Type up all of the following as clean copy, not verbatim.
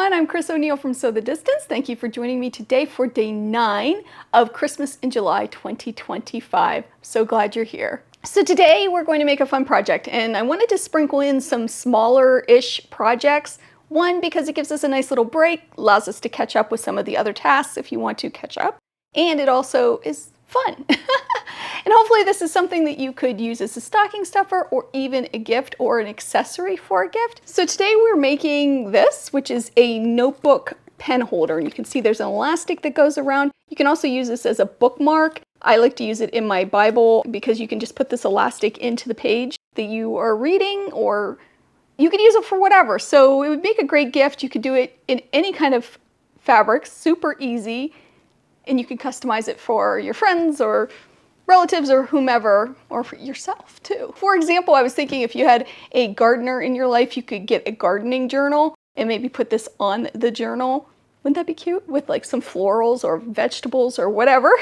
everyone, I'm Chris O'Neill from Sew the Distance. Thank you for joining me today for day 9 of Christmas in July 2025. So glad you're here. So today we're going to make a fun project, and I wanted to sprinkle in some smaller-ish projects. One, because it gives us a nice little break, allows us to catch up with some of the other tasks if you want to catch up, and it also is fun. And hopefully this is something that you could use as a stocking stuffer or even a gift or an accessory for a gift. So today we're making this, which is a notebook pen holder. And you can see there's an elastic that goes around. You can also use this as a bookmark. I like to use it in my Bible because you can just put this elastic into the page that you are reading, or you could use it for whatever. So it would make a great gift. You could do it in any kind of fabric, super easy. And you can customize it for your friends or relatives or whomever, or for yourself too. For example, I was thinking if you had a gardener in your life, you could get a gardening journal and maybe put this on the journal. Wouldn't that be cute? With like some florals or vegetables or whatever.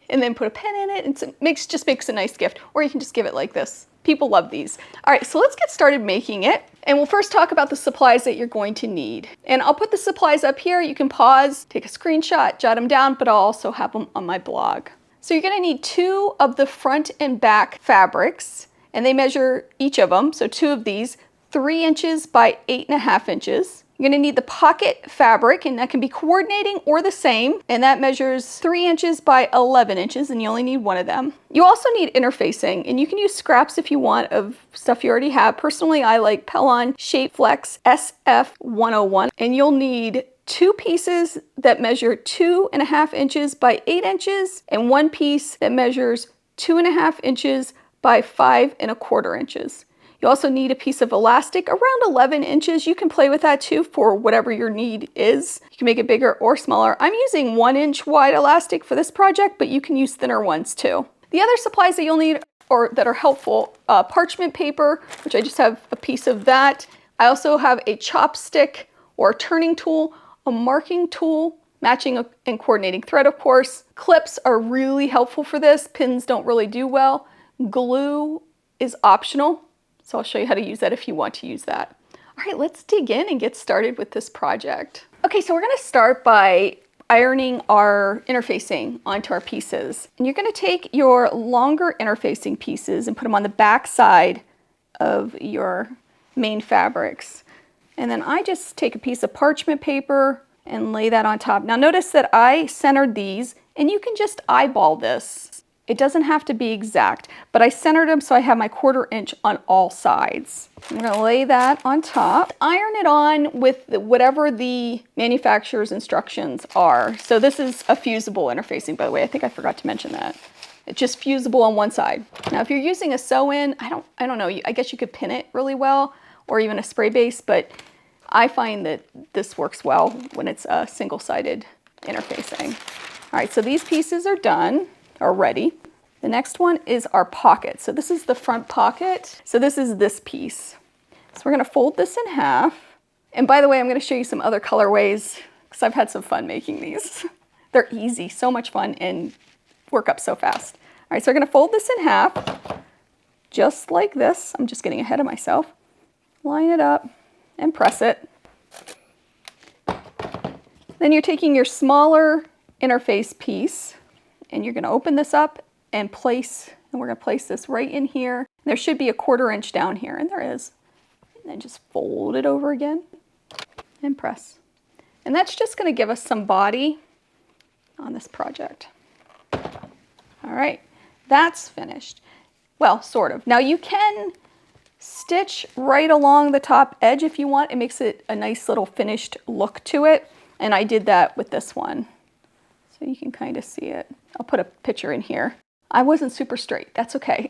And then put a pen in it, and it just makes a nice gift. Or you can just give it like this. People love these. All right, so let's get started making it. And we'll first talk about the supplies that you're going to need. And I'll put the supplies up here. You can pause, take a screenshot, jot them down, but I'll also have them on my blog. So you're gonna need 2 of the front and back fabrics, and they measure each of them, so 2 of these, 3 inches by 8.5 inches. You're gonna need the pocket fabric, and that can be coordinating or the same, and that measures 3 inches by 11 inches, and you only need 1 of them. You also need interfacing, and you can use scraps if you want of stuff you already have. Personally, I like Pellon Shape Flex SF101, and you'll need 2 pieces that measure 2.5 inches by 8 inches, and 1 piece that measures 2.5 inches by 5.25 inches. You also need a piece of elastic around 11 inches. You can play with that too for whatever your need is. You can make it bigger or smaller. I'm using 1 inch wide elastic for this project, but you can use thinner ones too. The other supplies that you'll need, or that are helpful, parchment paper, which I just have a piece of that. I also have a chopstick or a turning tool, a marking tool, matching and coordinating thread, of course. Clips are really helpful for this. Pins don't really do well. Glue is optional, so I'll show you how to use that if you want to use that. All right, let's dig in and get started with this project. Okay, so we're gonna start by ironing our interfacing onto our pieces. And you're gonna take your longer interfacing pieces and put them on the back side of your main fabrics. And then I just take a piece of parchment paper and lay that on top. Now notice that I centered these, and you can just eyeball this. It doesn't have to be exact, but I centered them so I have my 1/4 inch on all sides. I'm gonna lay that on top. Iron it on with whatever the manufacturer's instructions are. So this is a fusible interfacing, by the way. I think I forgot to mention that. It's just fusible on one side. Now if you're using a sew-in, I don't know, I guess you could pin it really well, or even a spray base, but I find that this works well when it's a single-sided interfacing. All right, so these pieces are done, or ready. The next one is our pocket. So this is the front pocket. So this is this piece. So we're gonna fold this in half. And by the way, I'm gonna show you some other colorways because I've had some fun making these. They're easy, so much fun, and work up so fast. All right, so we're gonna fold this in half, just like this. I'm just getting ahead of myself. Line it up and press it. Then you're taking your smaller interface piece and you're gonna open this up and we're gonna place this right in here. There should be a 1/4 inch down here, and there is. And then just fold it over again and press. And that's just gonna give us some body on this project. All right, that's finished. Well, sort of. Now you can stitch right along the top edge if you want. It makes it a nice little finished look to it. And I did that with this one. So you can kind of see it. I'll put a picture in here. I wasn't super straight, that's okay.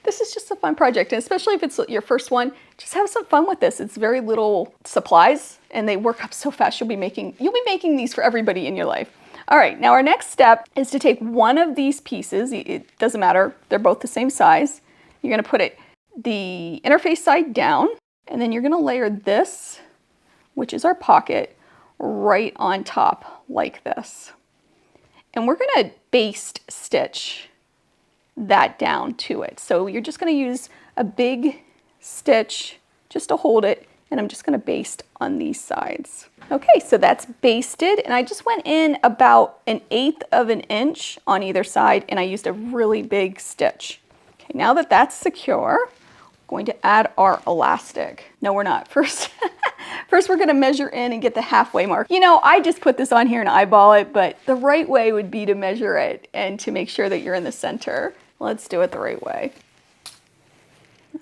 This is just a fun project, and especially if it's your first one, just have some fun with this. It's very little supplies and they work up so fast. You'll be making these for everybody in your life. All right, now our next step is to take one of these pieces. It doesn't matter, they're both the same size. You're gonna put the interface side down, and then you're gonna layer this, which is our pocket, right on top like this. And we're gonna baste stitch that down to it. So you're just gonna use a big stitch just to hold it and I'm just going to baste on these sides. Okay, so that's basted, and I just went in about 1/8 of an inch on either side, and I used a really big stitch. Okay, now that that's secure, we're going to add our elastic. No, we're not. First we're going to measure in and get the halfway mark. You know, I just put this on here and eyeball it, but the right way would be to measure it and to make sure that you're in the center. Let's do it the right way.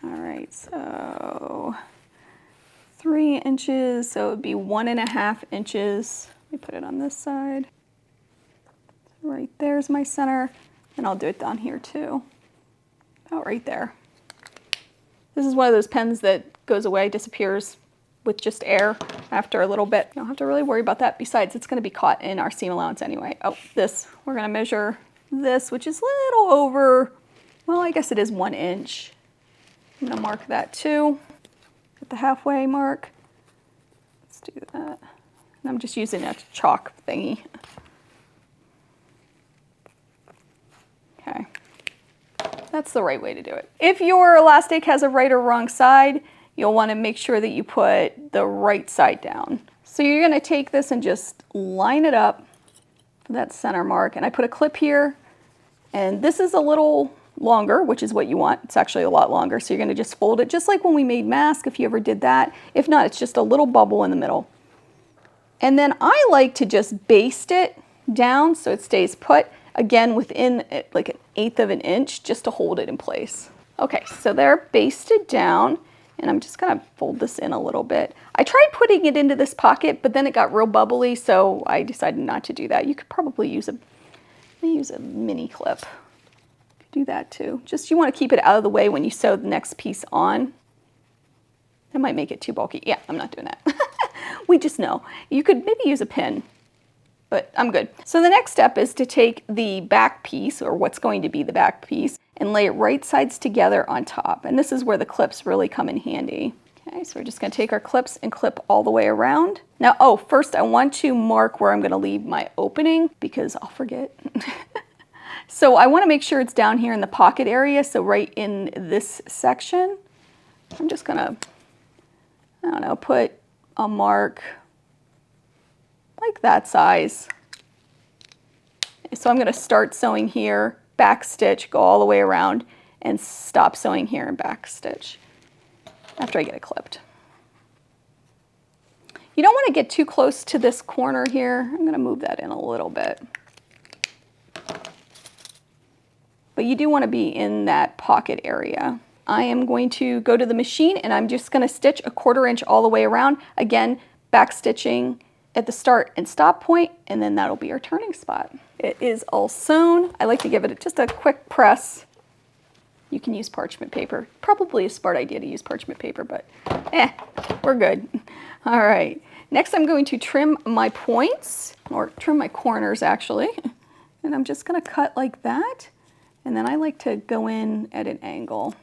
All right, so 3 inches, so it would be 1.5 inches. Let me put it on this side. Right there's my center, and I'll do it down here too. About right there. This is one of those pens that goes away, disappears with just air after a little bit. You don't have to really worry about that. Besides, it's going to be caught in our seam allowance anyway. Oh, this, we're going to measure this, which is a little over, well, I guess it is 1 inch. I'm going to mark that too. At the halfway mark. Let's do that. And I'm just using a chalk thingy. Okay. That's the right way to do it. If your elastic has a right or wrong side, you'll want to make sure that you put the right side down. So you're going to take this and just line it up for that center mark. And I put a clip here, and this is a little longer, which is what you want. It's actually a lot longer. So you're going to just fold it just like when we made mask, if you ever did that. If not, it's just a little bubble in the middle. And then I like to just baste it down so it stays put, again, within like 1/8 of an inch, just to hold it in place. Okay, so they're basted down, and I'm just going to fold this in a little bit. I tried putting it into this pocket, but then it got real bubbly, so I decided not to do that. You could probably use a mini clip. Do that too. Just you want to keep it out of the way when you sew the next piece on. That might make it too bulky. Yeah, I'm not doing that. We just know. You could maybe use a pin, but I'm good. So the next step is to take the back piece, or what's going to be the back piece, and lay it right sides together on top. And this is where the clips really come in handy. Okay, so we're just going to take our clips and clip all the way around. Now, oh, first I want to mark where I'm going to leave my opening because I'll forget. So I want to make sure it's down here in the pocket area, so right in this section. I'm just going to, I don't know, put a mark like that size. So I'm going to start sewing here, back stitch, go all the way around, and stop sewing here and back stitch after I get it clipped. You don't want to get too close to this corner here. I'm going to move that in a little bit. But you do want to be in that pocket area. I am going to go to the machine, and I'm just going to stitch a 1/4 inch all the way around. Again, back stitching at the start and stop point, and then that'll be our turning spot. It is all sewn. I like to give it just a quick press. You can use parchment paper. Probably a smart idea to use parchment paper, but we're good. All right. Next, I'm going to trim my points, or trim my corners actually. And I'm just going to cut like that. And then I like to go in at an angle.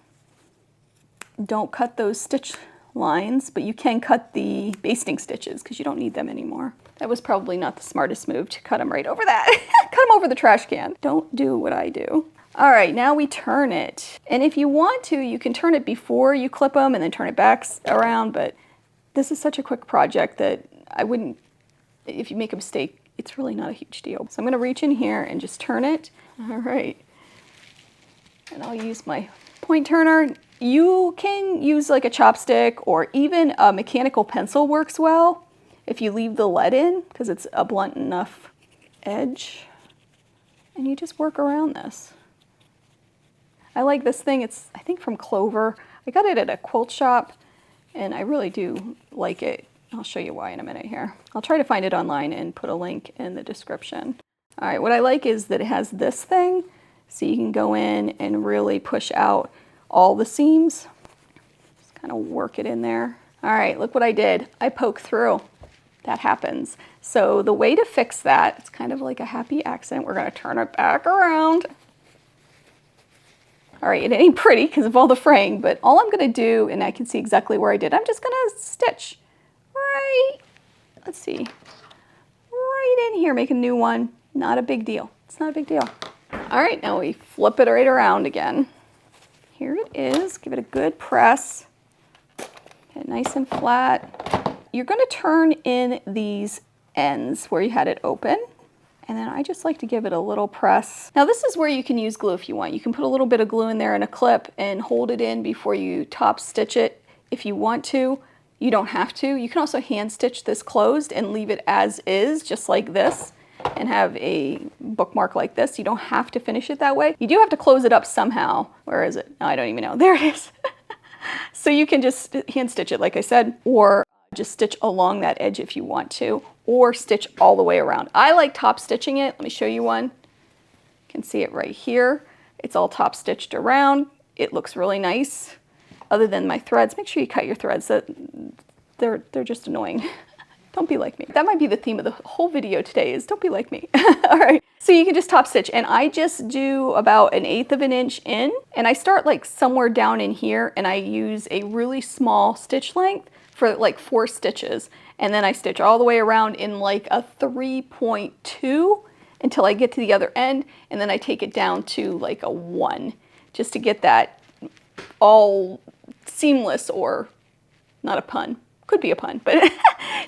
Don't cut those stitch lines, but you can cut the basting stitches because you don't need them anymore. That was probably not the smartest move to cut them right over that. Cut them over the trash can. Don't do what I do. All right, now we turn it. And if you want to, you can turn it before you clip them and then turn it back around, but this is such a quick project that I wouldn't, if you make a mistake, it's really not a huge deal. So I'm gonna reach in here and just turn it. All right. And I'll use my point turner. You can use like a chopstick, or even a mechanical pencil works well if you leave the lead in, because it's a blunt enough edge. And you just work around this. I like this thing. It's, I think, from Clover. I got it at a quilt shop, and I really do like it. I'll show you why in a minute here. I'll try to find it online and put a link in the description. All right, what I like is that it has this thing, so you can go in and really push out all the seams. Just kind of work it in there. All right, look what I did. I poke through. That happens. So the way to fix that, it's kind of like a happy accident. We're gonna turn it back around. All right, it ain't pretty because of all the fraying, but all I'm gonna do, and I can see exactly where I did, I'm just gonna stitch right, let's see, right in here, make a new one. Not a big deal. It's not a big deal. All right, now we flip it right around again. Here it is. Give it a good press. Get it nice and flat. You're going to turn in these ends where you had it open. And then I just like to give it a little press. Now this is where you can use glue if you want. You can put a little bit of glue in there in a clip and hold it in before you top stitch it if you want to. You don't have to. You can also hand stitch this closed and leave it as is, just like this, and have a bookmark like this. You don't have to finish it that way. You do have to close it up somehow. Where is it? No, I don't even know. There it is. So you can just hand stitch it like I said, or just stitch along that edge if you want to, or stitch all the way around. I like top stitching it. Let me show you one. You can see it right here. It's all top stitched around. It looks really nice. Other than my threads, make sure you cut your threads. They're just annoying. Don't be like me. That might be the theme of the whole video today, is don't be like me. All right, so you can just top stitch, and I just do about 1/8 of an inch in, and I start like somewhere down in here, and I use a really small stitch length for like 4 stitches, and then I stitch all the way around in like a 3.2 until I get to the other end, and then I take it down to like a 1 just to get that all seamless, or not a pun, could be a pun, but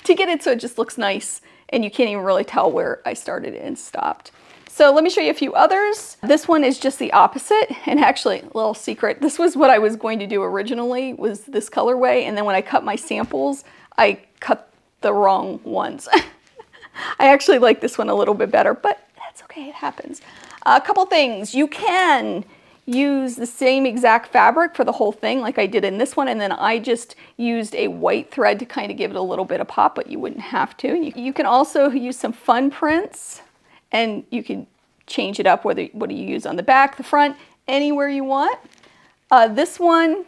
to get it so it just looks nice and you can't even really tell where I started and stopped. So let me show you a few others. This one is just the opposite, and actually, a little secret, this was what I was going to do originally, was this colorway, and then when I cut my samples, I cut the wrong ones. I actually like this one a little bit better, but that's okay, it happens. A couple things. You can use the same exact fabric for the whole thing like I did in this one, and then I just used a white thread to kind of give it a little bit of pop, but you wouldn't have to. You can also use some fun prints, and you can change it up, what do you use on the back, the front, anywhere you want. This one,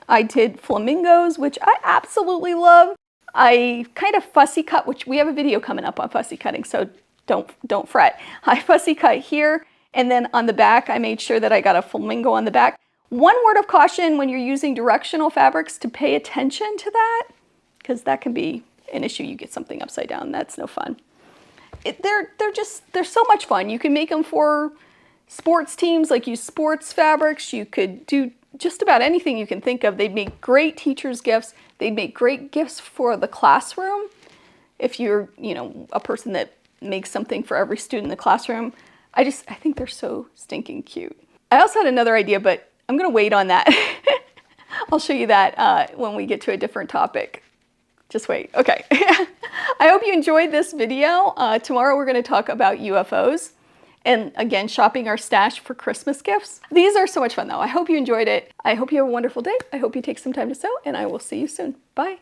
I did flamingos, which I absolutely love. I kind of fussy cut, which we have a video coming up on fussy cutting, so don't fret. I fussy cut here, and then on the back, I made sure that I got a flamingo on the back. One word of caution when you're using directional fabrics, to pay attention to that, because that can be an issue. You get something upside down, that's no fun. They're so much fun. You can make them for sports teams, like use sports fabrics. You could do just about anything you can think of. They'd make great teacher's gifts. They'd make great gifts for the classroom. If you're, a person that makes something for every student in the classroom. I think they're so stinking cute. I also had another idea, but I'm gonna wait on that. I'll show you that when we get to a different topic. Just wait, okay. I hope you enjoyed this video. Tomorrow we're gonna talk about UFOs, and again, shopping our stash for Christmas gifts. These are so much fun though. I hope you enjoyed it. I hope you have a wonderful day. I hope you take some time to sew, and I will see you soon. Bye.